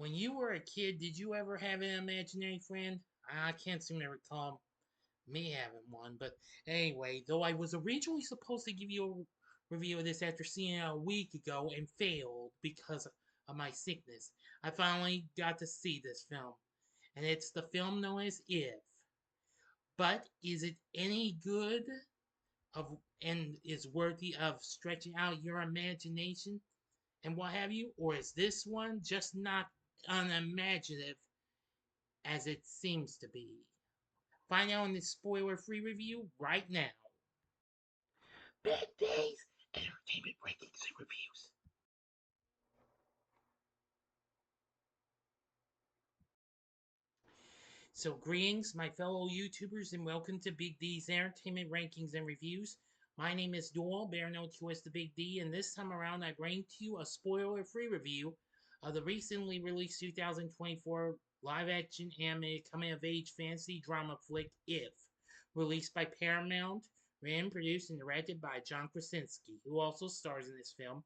When you were a kid, did you ever have an imaginary friend? I can't seem to recall me having one, but anyway, though I was originally supposed to give you a review of this after seeing it a week ago and failed because of my sickness, I finally got to see this film. And it's the film known as If. But is it any good and is worthy of stretching out your imagination and what have you? Or is this one just not unimaginative as it seems to be? Find out in this spoiler free review right now. Bad Days Entertainment Rankings and Reviews. So, greetings, my fellow YouTubers, and welcome to Big D's Entertainment Rankings and Reviews. My name is Doyle, better known to as the Big D, and this time around I bring to you a spoiler-free review of the recently released 2024 live-action animated coming-of-age fantasy drama flick If, released by Paramount, written, produced, and directed by John Krasinski, who also stars in this film,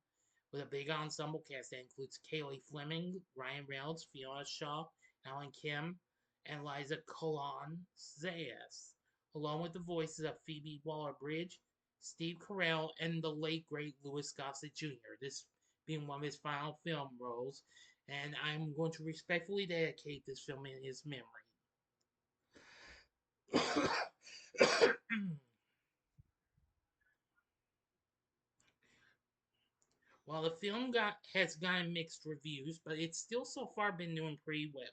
with a big ensemble cast that includes Cailey Fleming, Ryan Reynolds, Fiona Shaw, Alan Kim, and Liza Colon-Zayas, along with the voices of Phoebe Waller-Bridge, Steve Carell, and the late great Louis Gossett Jr., this being one of his final film roles, and I'm going to respectfully dedicate this film in his memory. While the film has gotten mixed reviews, but it's still so far been doing pretty well.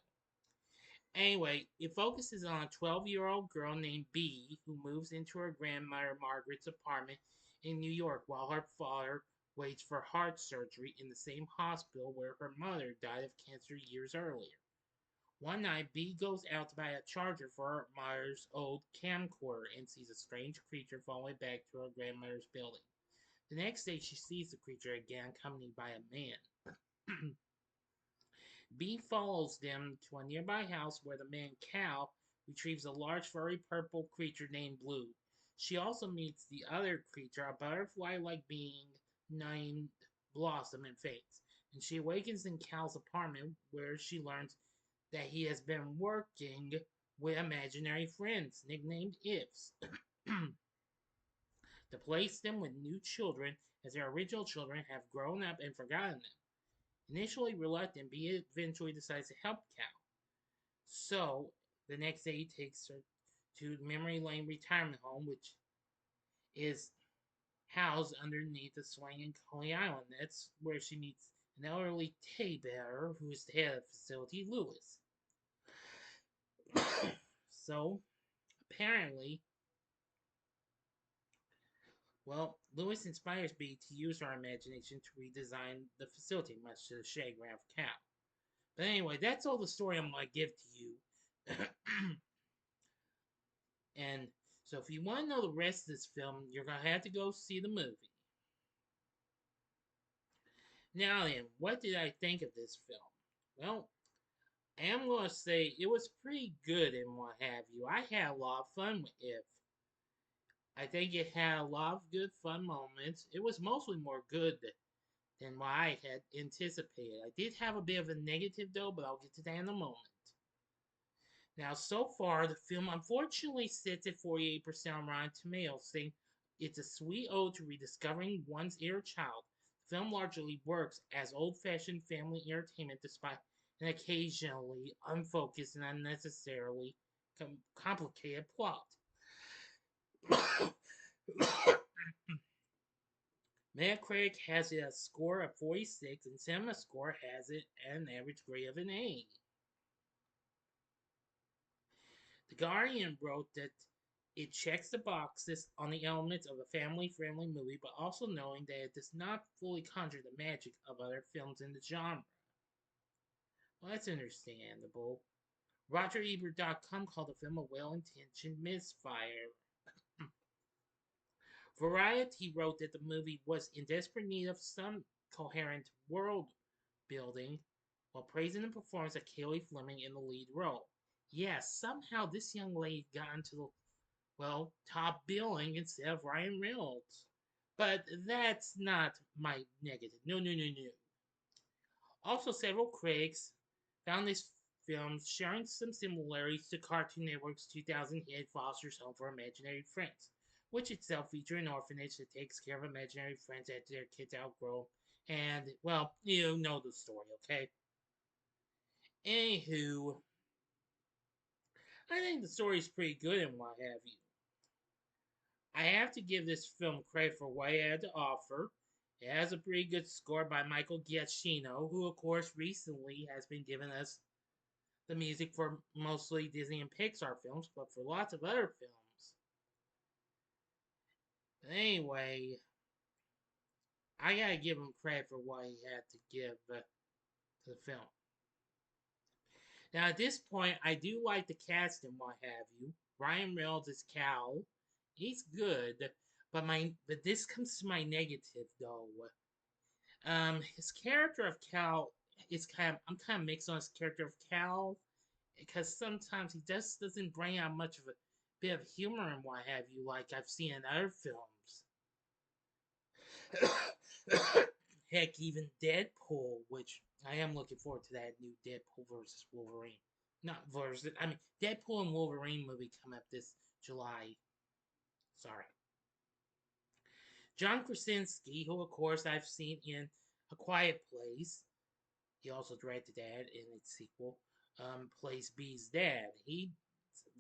Anyway, it focuses on a 12-year-old girl named Bee who moves into her grandmother Margaret's apartment in New York while her father waits for heart surgery in the same hospital where her mother died of cancer years earlier. One night, Bee goes out to buy a charger for her mother's old camcorder and sees a strange creature following back to her grandmother's building. The next day, she sees the creature again, accompanied by a man. Bee follows them to a nearby house where the man Cal retrieves a large furry purple creature named Blue. She also meets the other creature, a butterfly-like being named Blossom, and faints. And she awakens in Cal's apartment where she learns that he has been working with imaginary friends nicknamed Ifs to place them with new children as their original children have grown up and forgotten them. Initially reluctant, Bee eventually decides to help Cal. So, the next day he takes her to Memory Lane Retirement Home, which is housed underneath the swinging Coney Island. That's where she meets an elderly teddy bear who is the head of the facility, Lewis. So, apparently, Lewis inspires Bee to use her imagination to redesign the facility, much to the chagrin of Cal. But anyway, that's all the story I'm going to give to you. And so if you want to know the rest of this film, you're going to have to go see the movie. Now then, what did I think of this film? Well, I am going to say it was pretty good and what have you. I had a lot of fun with it. I think it had a lot of good fun moments. It was mostly more good than what I had anticipated. I did have a bit of a negative though, but I'll get to that in a moment. Now, so far, the film unfortunately sits at 48% on Rotten Tomatoes, saying it's a sweet ode to rediscovering one's inner child. The film largely works as old-fashioned family entertainment despite an occasionally unfocused and unnecessarily complicated plot. Metacritic has it a score of 46, and CinemaScore has it at an average grade of an A. The Guardian wrote that it checks the boxes on the elements of a family-friendly movie, but also knowing that it does not fully conjure the magic of other films in the genre. Well, that's understandable. RogerEbert.com called the film a well-intentioned misfire. Variety wrote that the movie was in desperate need of some coherent world building, while praising the performance of Cailey Fleming in the lead role. Yes, somehow this young lady got into the top billing instead of Ryan Reynolds. But that's not my negative. No, no, no, no. Also, several critics found this film sharing some similarities to Cartoon Network's 2000 hit Foster's Home for Imaginary Friends, which itself features an orphanage that takes care of imaginary friends after their kids outgrow. And, well, you know the story, okay? Anywho, I think the story's pretty good and what have you. I have to give this film credit for what it had to offer. It has a pretty good score by Michael Giacchino, who, of course, recently has been giving us the music for mostly Disney and Pixar films, but for lots of other films. Anyway, I gotta give him credit for what he had to give to the film. Now, at this point, I do like the cast and what have you. Ryan Reynolds is Cal. He's good, but this comes to my negative though. His character of Cal is I'm kind of mixed on his character of Cal because sometimes he just doesn't bring out much of a bit of humor and what have you, like I've seen in other films. Heck, even Deadpool, which I am looking forward to that new Deadpool versus Wolverine. Not versus, I mean, Deadpool and Wolverine movie come up this July. Sorry. John Krasinski, who of course I've seen in A Quiet Place, he also directed that in its sequel, plays B's dad. He's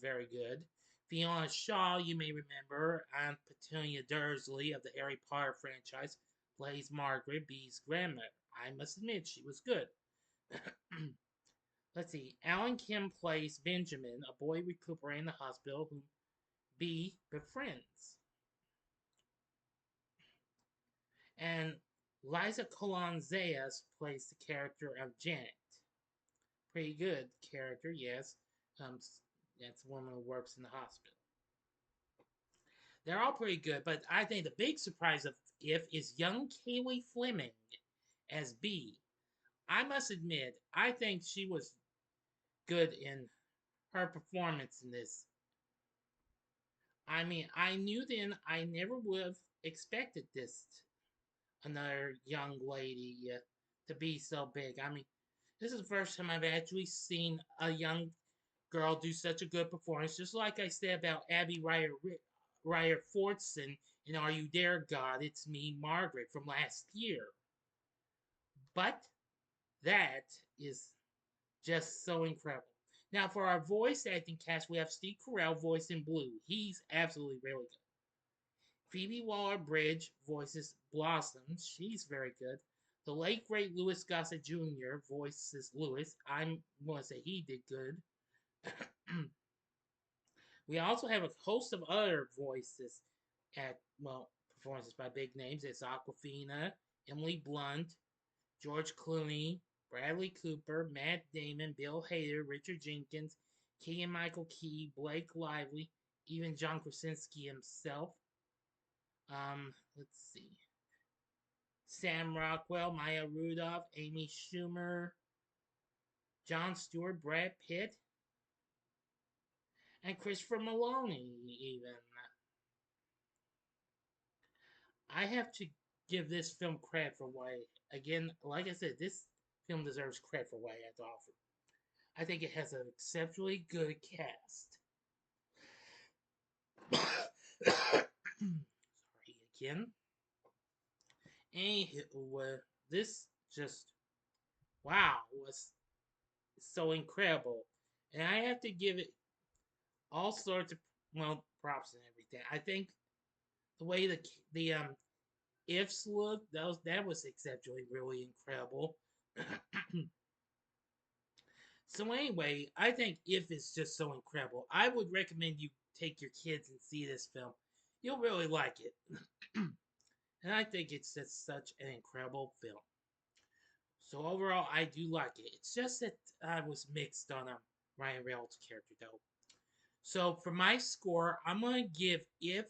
very good. Fiona Shaw, you may remember, Aunt Petunia Dursley of the Harry Potter franchise, plays Margaret, B's grandmother. I must admit, she was good. Let's see. Alan Kim plays Benjamin, a boy recuperating in the hospital whom B befriends. And Liza Colon-Zayas plays the character of Janet. Pretty good character, yes. Um, that's a woman who works in the hospital. They're all pretty good, but I think the big surprise of If is young Cailey Fleming as B. I must admit, I think she was good in her performance in this. I mean, I knew then I never would have expected this another young lady to be so big. I mean, this is the first time I've actually seen a young girl do such a good performance. Just like I said about Abby Ryer Fortson in Are You There, God? It's Me, Margaret from last year. But that is just so incredible. Now, for our voice acting cast, we have Steve Carell voicing Blue. He's absolutely really good. Phoebe Waller-Bridge voices Blossom. She's very good. The late great Louis Gossett Jr. voices Louis. I'm going to say he did good. We also have a host of other voices at, well, performances by big names. It's Aquafina, Emily Blunt, George Clooney, Bradley Cooper, Matt Damon, Bill Hader, Richard Jenkins, Keegan Michael Key, Blake Lively, even John Krasinski himself. Let's see. Sam Rockwell, Maya Rudolph, Amy Schumer, Jon Stewart, Brad Pitt, and Christopher Maloney, even. I have to give this film credit for what, again, like I said, this film deserves credit for what it had to offer. I think it has an exceptionally good cast. Sorry again. Anywho, this just, wow, was so incredible. And I have to give it all sorts of, well, props and everything. I think the way the ifs look, that was exceptionally really incredible. So anyway, I think If is just so incredible. I would recommend you take your kids and see this film. You'll really like it. And I think it's just such an incredible film. So overall, I do like it. It's just that I was mixed on Ryan Reynolds' character though. So for my score, I'm gonna give If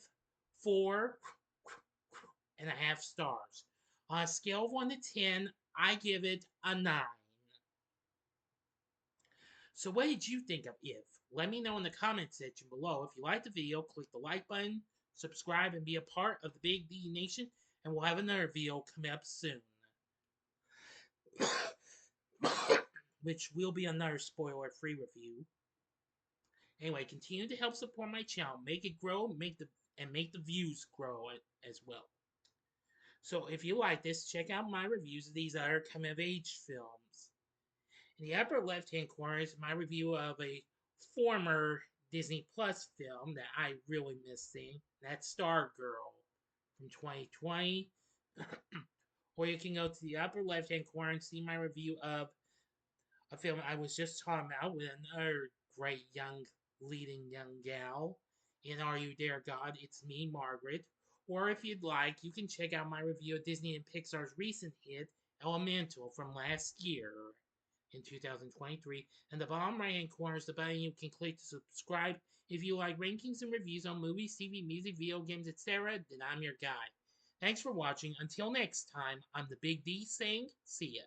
4.5 stars. On a scale of 1 to 10, I give it a 9. So what did you think of If? Let me know in the comment section below. If you liked the video, click the like button, subscribe, and be a part of the Big D Nation, and we'll have another video coming up soon. which will be another spoiler-free review. Anyway, continue to help support my channel, make it grow, make the views grow as well. So if you like this, check out my reviews of these other coming-of-age films. In the upper left-hand corner is my review of a former Disney Plus film that I really miss seeing. That's Stargirl from 2020. Or you can go to the upper left-hand corner and see my review of a film I was just talking about with another great leading young gal in Are You There, God? It's Me, Margaret. Or if you'd like, you can check out my review of Disney and Pixar's recent hit, Elemental, from last year in 2023. And the bottom right hand corner is the button you can click to subscribe. If you like rankings and reviews on movies, TV, music, video games, etc., then I'm your guy. Thanks for watching. Until next time, I'm the Big D saying, see ya.